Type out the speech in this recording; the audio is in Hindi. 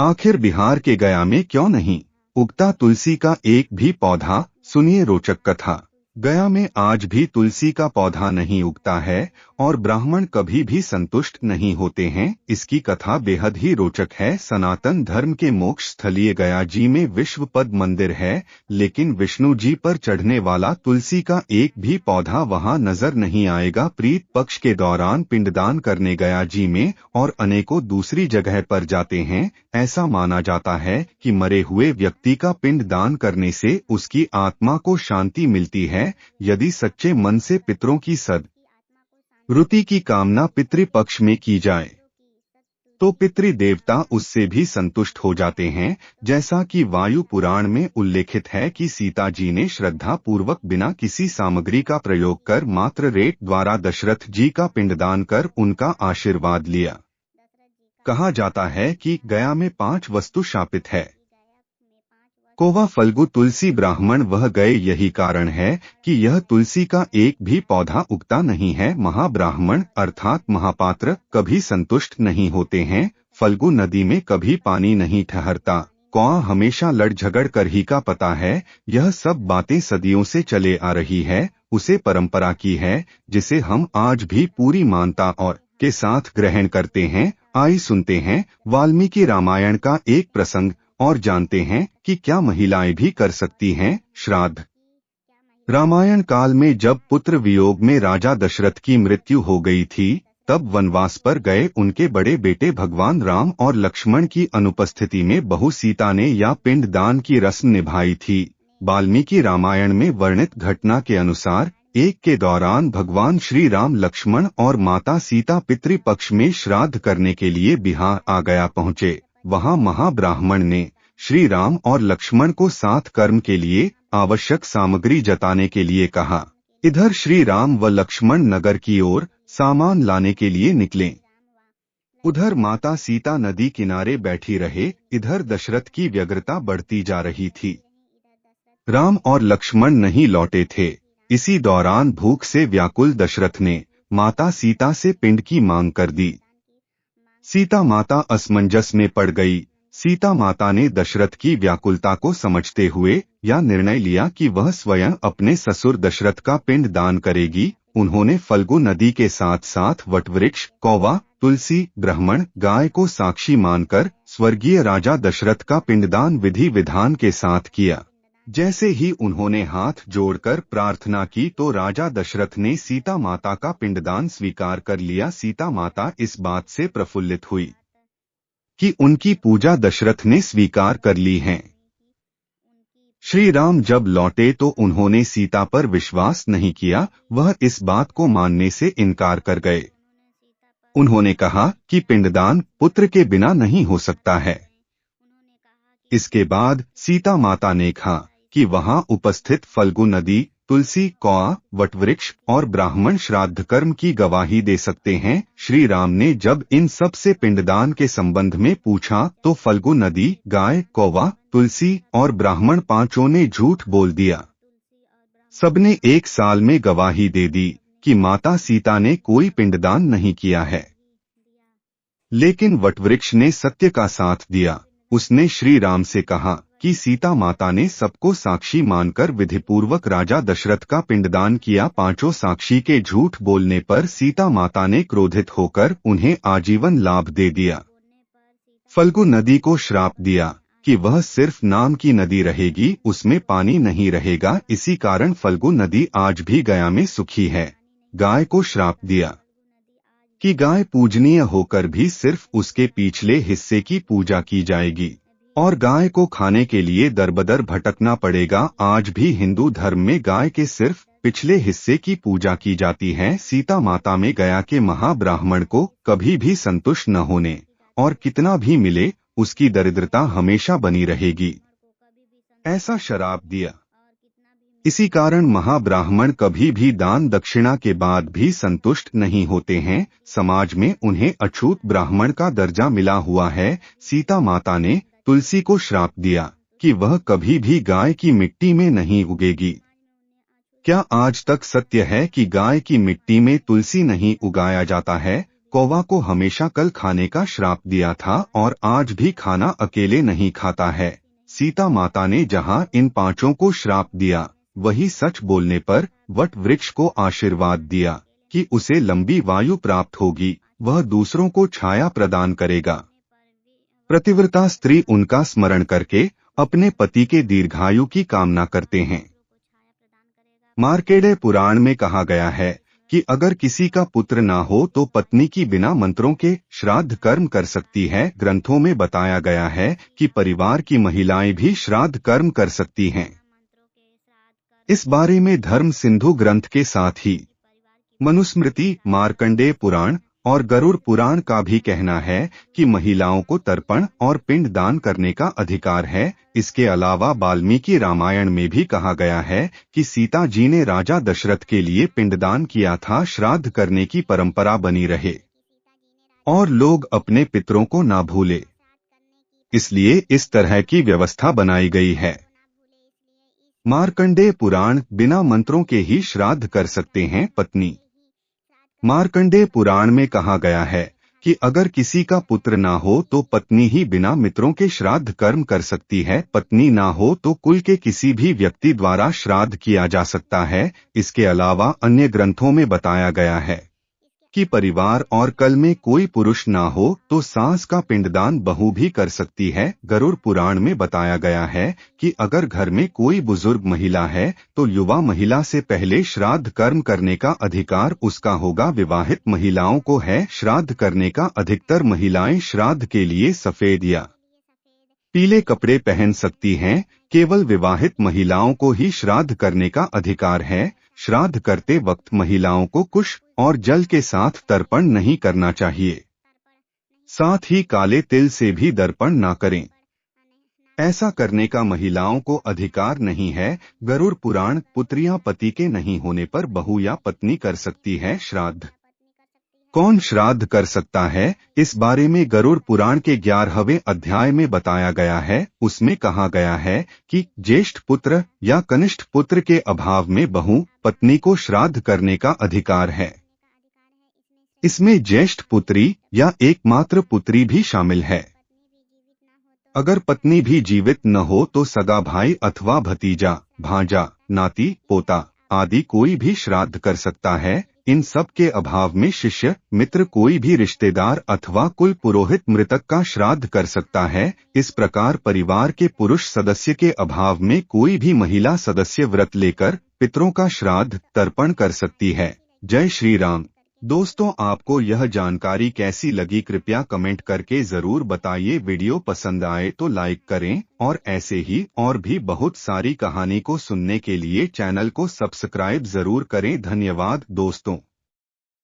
आखिर बिहार के गया में क्यों नहीं उगता तुलसी का एक भी पौधा? सुनिए रोचक कथा। गया में आज भी तुलसी का पौधा नहीं उगता है और ब्राह्मण कभी भी संतुष्ट नहीं होते हैं। इसकी कथा बेहद ही रोचक है। सनातन धर्म के मोक्ष स्थलीय गया जी में विश्व पद मंदिर है, लेकिन विष्णु जी पर चढ़ने वाला तुलसी का एक भी पौधा वहां नजर नहीं आएगा। प्रीत पक्ष के दौरान पिंडदान करने गया जी में और अनेकों दूसरी जगह पर जाते हैं। ऐसा माना जाता है कि मरे हुए व्यक्ति का पिंड दान करने से उसकी आत्मा को शांति मिलती है। यदि सच्चे मन से पितरों की सद्वृत्ति की कामना पितृपक्ष में की जाए तो पितृ देवता उससे भी संतुष्ट हो जाते हैं। जैसा कि वायु पुराण में उल्लेखित है कि सीता जी ने श्रद्धा पूर्वक बिना किसी सामग्री का प्रयोग कर मात्र रेत द्वारा दशरथ जी का पिंडदान कर उनका आशीर्वाद लिया। कहा जाता है कि गया में 5 वस्तु शापित है। कोवा, फल्गु, तुलसी, ब्राह्मण वह गए। यही कारण है कि यह तुलसी का एक भी पौधा उगता नहीं है। महाब्राह्मण अर्थात महापात्र कभी संतुष्ट नहीं होते हैं। फल्गु नदी में कभी पानी नहीं ठहरता। कौआ हमेशा लड़ झगड़ कर ही का पता है। यह सब बातें सदियों से चले आ रही है। उसे परंपरा की है जिसे हम आज भी पूरी मानता और के साथ ग्रहण करते हैं। आई सुनते हैं वाल्मीकि रामायण का एक प्रसंग और जानते हैं कि क्या महिलाएं भी कर सकती हैं श्राद्ध। रामायण काल में जब पुत्र वियोग में राजा दशरथ की मृत्यु हो गई थी, तब वनवास पर गए उनके बड़े बेटे भगवान राम और लक्ष्मण की अनुपस्थिति में बहू सीता ने या पिंड दान की रस्म निभाई थी। वाल्मीकि रामायण में वर्णित घटना के अनुसार एक के दौरान भगवान श्री राम लक्ष्मण और माता सीता पितृपक्ष में श्राद्ध करने के लिए बिहार आ गया पहुँचे। वहां महाब्राह्मण ने श्री राम और लक्ष्मण को साथ कर्म के लिए आवश्यक सामग्री जताने के लिए कहा। इधर श्री राम व लक्ष्मण नगर की ओर सामान लाने के लिए निकले। उधर माता सीता नदी किनारे बैठी रहे। इधर दशरथ की व्यग्रता बढ़ती जा रही थी। राम और लक्ष्मण नहीं लौटे थे। इसी दौरान भूख से व्याकुल दशरथ ने माता सीता से पिंड की मांग कर दी। सीता माता असमंजस में पड़ गई। सीता माता ने दशरथ की व्याकुलता को समझते हुए यह निर्णय लिया कि वह स्वयं अपने ससुर दशरथ का पिंड दान करेगी। उन्होंने फल्गु नदी के साथ साथ वटवृक्ष, कौवा, तुलसी, ब्राह्मण, गाय को साक्षी मानकर स्वर्गीय राजा दशरथ का पिंडदान विधि विधान के साथ किया। जैसे ही उन्होंने हाथ जोड़कर प्रार्थना की तो राजा दशरथ ने सीता माता का पिंडदान स्वीकार कर लिया। सीता माता इस बात से प्रफुल्लित हुई कि उनकी पूजा दशरथ ने स्वीकार कर ली है। श्री राम जब लौटे तो उन्होंने सीता पर विश्वास नहीं किया। वह इस बात को मानने से इनकार कर गए। उन्होंने कहा कि पिंडदान पुत्र के बिना नहीं हो सकता है। इसके बाद सीता माता ने कहा कि वहां उपस्थित फल्गु नदी, तुलसी, कौआ, वटवृक्ष और ब्राह्मण श्राद्ध कर्म की गवाही दे सकते हैं। श्री राम ने जब इन सब से पिंडदान के संबंध में पूछा तो फल्गु नदी, गाय, कौवा, तुलसी और ब्राह्मण पांचों ने झूठ बोल दिया। सबने एक साल में गवाही दे दी कि माता सीता ने कोई पिंडदान नहीं किया है। लेकिन वटवृक्ष ने सत्य का साथ दिया। उसने श्री राम से कहा कि सीता माता ने सबको साक्षी मानकर विधिपूर्वक राजा दशरथ का पिंडदान किया। पांचों साक्षी के झूठ बोलने पर सीता माता ने क्रोधित होकर उन्हें आजीवन लाभ दे दिया। फल्गु नदी को श्राप दिया कि वह सिर्फ नाम की नदी रहेगी, उसमें पानी नहीं रहेगा। इसी कारण फल्गु नदी आज भी गया में सुखी है। गाय को श्राप दिया कि गाय पूजनीय होकर भी सिर्फ उसके पिछले हिस्से की पूजा की जाएगी और गाय को खाने के लिए दरबदर भटकना पड़ेगा। आज भी हिंदू धर्म में गाय के सिर्फ पिछले हिस्से की पूजा की जाती है। सीता माता में गया के महाब्राह्मण को कभी भी संतुष्ट न होने और कितना भी मिले उसकी दरिद्रता हमेशा बनी रहेगी, ऐसा श्राप दिया। इसी कारण महाब्राह्मण कभी भी दान दक्षिणा के बाद भी संतुष्ट नहीं होते हैं। समाज में उन्हें अछूत ब्राह्मण का दर्जा मिला हुआ है। सीता माता ने तुलसी को श्राप दिया कि वह कभी भी गाय की मिट्टी में नहीं उगेगी। क्या आज तक सत्य है कि गाय की मिट्टी में तुलसी नहीं उगाया जाता है? कौवा को हमेशा कल खाने का श्राप दिया था और आज भी खाना अकेले नहीं खाता है। सीता माता ने जहाँ इन पांचों को श्राप दिया, वही सच बोलने पर वट वृक्ष को आशीर्वाद दिया कि उसे लंबी वायु प्राप्त होगी, वह दूसरों को छाया प्रदान करेगा। प्रतिव्रता स्त्री उनका स्मरण करके अपने पति के दीर्घायु की कामना करते हैं। मार्कंडेय पुराण में कहा गया है कि अगर किसी का पुत्र ना हो तो पत्नी की बिना मंत्रों के श्राद्ध कर्म कर सकती है। ग्रंथों में बताया गया है कि परिवार की महिलाएं भी श्राद्ध कर्म कर सकती हैं। इस बारे में धर्म सिंधु ग्रंथ के साथ ही मनुस्मृति, मार्कंडेय पुराण और गरुड़ पुराण का भी कहना है कि महिलाओं को तर्पण और पिंड दान करने का अधिकार है। इसके अलावा वाल्मीकि रामायण में भी कहा गया है कि सीता जी ने राजा दशरथ के लिए पिंडदान किया था, श्राद्ध करने की परंपरा बनी रहे और लोग अपने पितरों को ना भूले, इसलिए इस तरह की व्यवस्था बनाई गई है। मार्कंडेय पुराण बिना मंत्रों के ही श्राद्ध कर सकते हैं पत्नी। मार्कंडेय पुराण में कहा गया है कि अगर किसी का पुत्र ना हो तो पत्नी ही बिना मित्रों के श्राद्ध कर्म कर सकती है। पत्नी ना हो तो कुल के किसी भी व्यक्ति द्वारा श्राद्ध किया जा सकता है। इसके अलावा अन्य ग्रंथों में बताया गया है कि परिवार और कल में कोई पुरुष ना हो तो सास का पिंडदान बहू भी कर सकती है। गरुड़ पुराण में बताया गया है कि अगर घर में कोई बुजुर्ग महिला है तो युवा महिला से पहले श्राद्ध कर्म करने का अधिकार उसका होगा। विवाहित महिलाओं को है श्राद्ध करने का। अधिकतर महिलाएं श्राद्ध के लिए सफेद या पीले कपड़े पहन सकती हैं। केवल विवाहित महिलाओं को ही श्राद्ध करने का अधिकार है। श्राद्ध करते वक्त महिलाओं को कुश और जल के साथ तर्पण नहीं करना चाहिए। साथ ही काले तिल से भी दर्पण ना करें। ऐसा करने का महिलाओं को अधिकार नहीं है। गरुड़ पुराण पुत्रियां पति के नहीं होने पर बहू या पत्नी कर सकती है श्राद्ध। कौन श्राद्ध कर सकता है, इस बारे में गरुड़ पुराण के 11वें अध्याय में बताया गया है। उसमें कहा गया है कि ज्येष्ठ पुत्र या कनिष्ठ पुत्र के अभाव में बहू पत्नी को श्राद्ध करने का अधिकार है। इसमें ज्येष्ठ पुत्री या एकमात्र पुत्री भी शामिल है। अगर पत्नी भी जीवित न हो तो सगा भाई अथवा भतीजा, भांजा, नाती, पोता आदि कोई भी श्राद्ध कर सकता है। इन सब के अभाव में शिष्य, मित्र, कोई भी रिश्तेदार अथवा कुल पुरोहित मृतक का श्राद्ध कर सकता है। इस प्रकार परिवार के पुरुष सदस्य के अभाव में कोई भी महिला सदस्य व्रत लेकर पितरों का श्राद्ध तर्पण कर सकती है। जय श्री राम। दोस्तों, आपको यह जानकारी कैसी लगी कृपया कमेंट करके जरूर बताइए। वीडियो पसंद आए तो लाइक करें और ऐसे ही और भी बहुत सारी कहानी को सुनने के लिए चैनल को सब्सक्राइब जरूर करें। धन्यवाद दोस्तों।